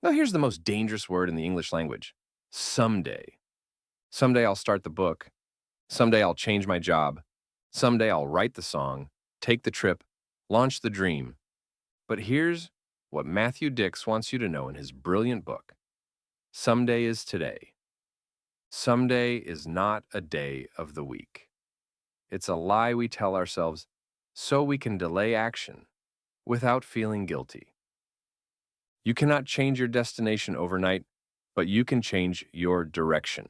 Now, here's the most dangerous word in the English language: someday. Someday I'll start the book. Someday I'll change my job. Someday I'll write the song, take the trip, launch the dream. But here's what Matthew Dix wants you to know in his brilliant book: someday is today. Someday is not a day of the week. It's a lie we tell ourselves so we can delay action without feeling guilty. You cannot change your destination overnight, but you can change your direction.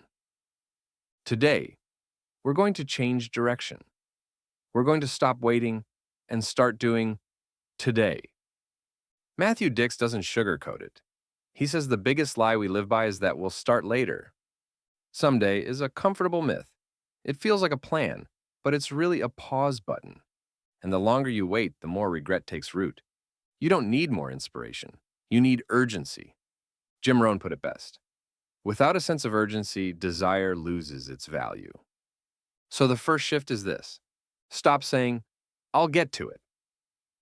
Today, we're going to change direction. We're going to stop waiting and start doing today. Matthew Dix doesn't sugarcoat it. He says the biggest lie we live by is that we'll start later. Someday is a comfortable myth. It feels like a plan, but it's really a pause button. And the longer you wait, the more regret takes root. You don't need more inspiration. You need urgency. Jim Rohn put it best: without a sense of urgency, desire loses its value. So the first shift is this: stop saying, "I'll get to it."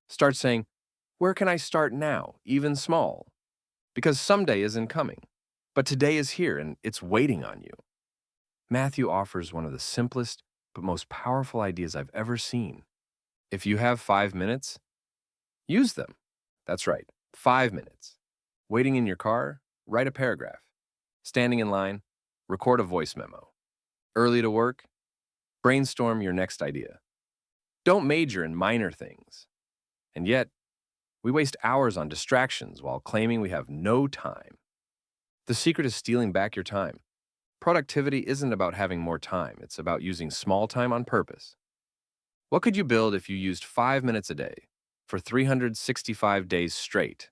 Start saying, "Where can I start now, even small?" Because someday isn't coming, but today is here and it's waiting on you. Matthew offers one of the simplest but most powerful ideas I've ever seen. If you have 5 minutes, use them. That's right, 5 minutes. Waiting in your car, write a paragraph. Standing in line, record a voice memo. Early to work, brainstorm your next idea. Don't major in minor things. And yet, we waste hours on distractions while claiming we have no time. The secret is stealing back your time. Productivity isn't about having more time, it's about using small time on purpose. What could you build if you used 5 minutes a day for 365 days straight?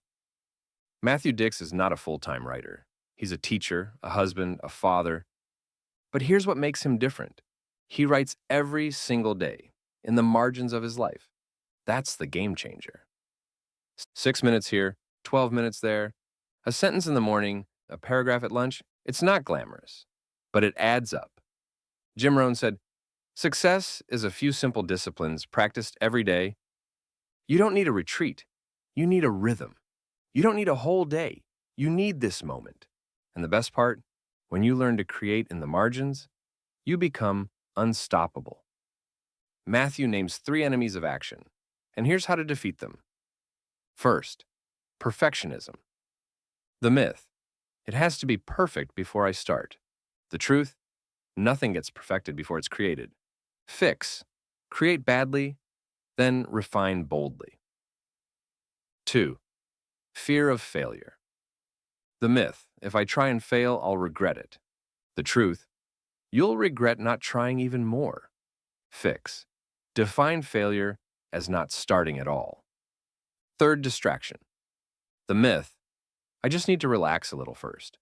Matthew Dix is not a full-time writer. He's a teacher, a husband, a father. But here's what makes him different: he writes every single day, in the margins of his life. That's the game changer. 6 minutes here, 12 minutes there, a sentence in the morning, a paragraph at lunch. It's not glamorous, but it adds up. Jim Rohn said, "Success is a few simple disciplines practiced every day." You don't need a retreat. You need a rhythm. You don't need a whole day. You need this moment. And the best part, when you learn to create in the margins, you become unstoppable. Matthew names 3 enemies of action, and here's how to defeat them. First, perfectionism. The myth: it has to be perfect before I start. The truth: nothing gets perfected before it's created. Fix: create badly, then refine boldly. 2. Fear of failure. The myth: if I try and fail, I'll regret it. The truth: you'll regret not trying even more. Fix: define failure as not starting at all. Third, distraction. The myth: I just need to relax a little first.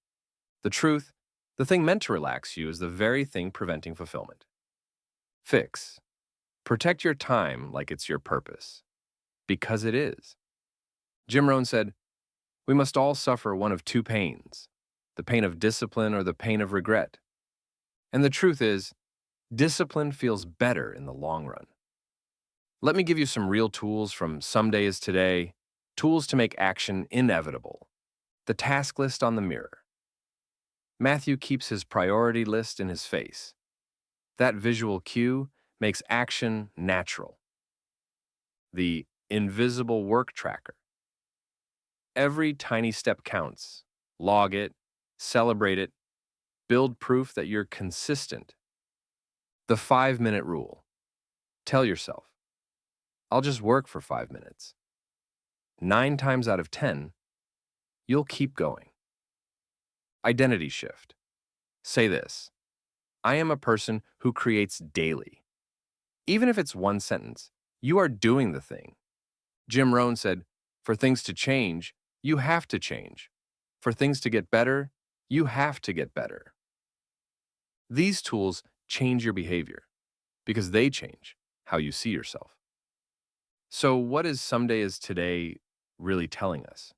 The truth: the thing meant to relax you is the very thing preventing fulfillment. Fix: protect your time like it's your purpose. Because it is. Jim Rohn said, we must all suffer one of 2 pains: the pain of discipline or the pain of regret. And the truth is, discipline feels better in the long run. Let me give you some real tools from Someday is Today, tools to make action inevitable. The task list on the mirror. Matthew keeps his priority list in his face. That visual cue makes action natural. The invisible work tracker. Every tiny step counts. Log it, celebrate it, build proof that you're consistent. The 5-minute rule. Tell yourself, I'll just work for 5 minutes. 9 times out of 10, you'll keep going. Identity shift. Say this: I am a person who creates daily. Even if it's one sentence, you are doing the thing. Jim Rohn said, for things to change, you have to change. For things to get better, you have to get better. These tools change your behavior because they change how you see yourself. So what is Someday is Today really telling us?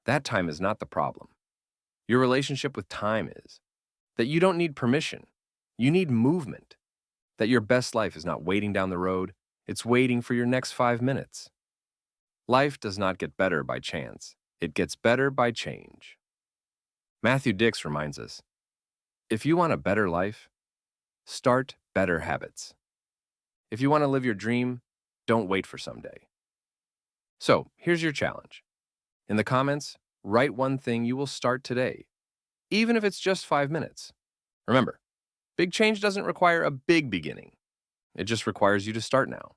That time is not the problem. Your relationship with time is. That you don't need permission. You need movement. That your best life is not waiting down the road. It's waiting for your next 5 minutes. Life does not get better by chance. It gets better by change. Matthew Dix reminds us, if you want a better life, start better habits. If you want to live your dream, don't wait for someday. So, here's your challenge. In the comments, write one thing you will start today, even if it's just 5 minutes. Remember, big change doesn't require a big beginning. It just requires you to start now.